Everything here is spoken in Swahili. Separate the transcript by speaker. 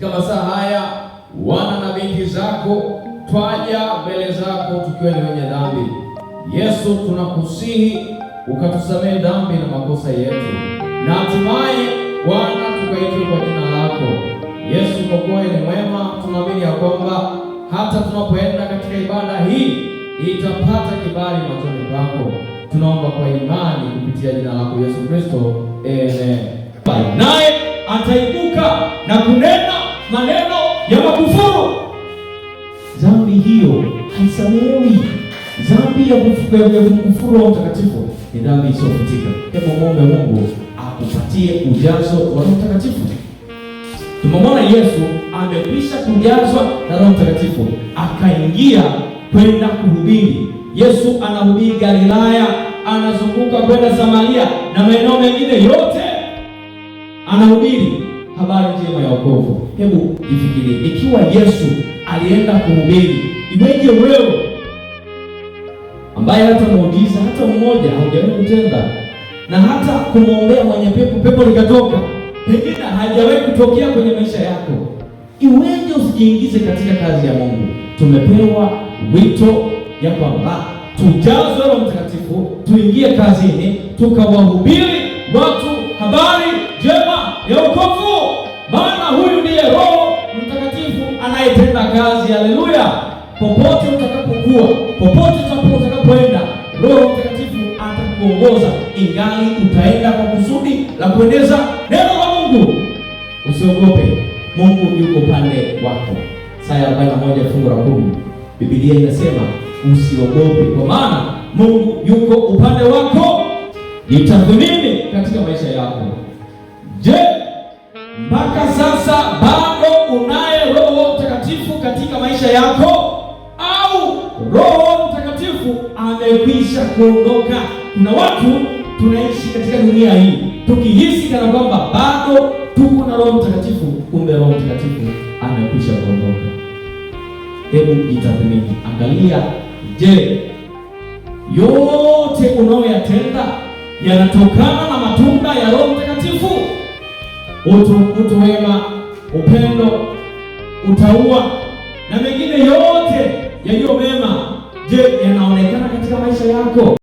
Speaker 1: Katika masaa haya, wana na binti zako twaja mbele zako tukiwa ni wenye dhambi. Yesu, tunakusihi ukatusamehe dhambi na makosa yetu, na hatimaye Bwana tukaitwe kwa jina lako. Yesu, kwa kuwa ni mwema, tunaamini ya kwamba hata tunapoenda katika ibada hii itapata kibali machoni pako. Tunaomba kwa imani kupitia jina lako Yesu Kristo, amen. Naye ataibuka na kunena maneno ya makufuru. Dhambi hiyo haisamehewi. Dhambi ya kukufuru Roho Mtakatifu ni dhambi isiyofutika. Hebu muombe Mungu akupatie ujazo wa Roho Mtakatifu. Tumemwona Yesu amekwisha kujazwa na Roho Mtakatifu, akaingia kwenda kuhubiri. Yesu anahubiri Galilaya, anazunguka kwenda Samaria na maeneo mengine yote, anahubiri habari njema ya wokovu. Hebu ifikirie, ikiwa Yesu alienda kuhubiri, iweje wewe ambaye hata muujiza hata mmoja haujawahi kutenda, na hata kumwombea mwenye pepo likatoka, pengine hajawahi kutokea kwenye maisha yako, iweje usijiingize katika kazi ya Mungu? Tumepewa wito ya kwamba tujazwe Roho Mtakatifu, tuingie kazini, tukawahubiri watu habari njema ya wokovu, maana huyu ndiye Roho Mtakatifu anayetenda kazi. Haleluya! Popote utakapokuwa, popote utakapoenda, Roho Mtakatifu atakuongoza, ingali utaenda kwa kusudi la kueneza neno la Mungu. Usiogope, Mungu yuko pande wako. Isaya 41 fungu la 10, Biblia inasema usiogope, kwa maana Mungu yuko upande wako. Jitathmini katika maisha yako. Je, mpaka sasa bado unaye Roho Mtakatifu katika maisha yako, au Roho Mtakatifu amekwisha kuondoka? Kuna watu tunaishi katika dunia hii tukihisi kana kwamba bado tuko na Roho Mtakatifu, kumbe Roho Mtakatifu amekwisha kuondoka. Hebu jitathmini, angalia, je, yote unayoyatenda yanatokana na matunda ya Roho Mtakatifu? Utu wema, upendo, utaua na mengine yote yaliyo mema, je, yanaonekana katika maisha yako?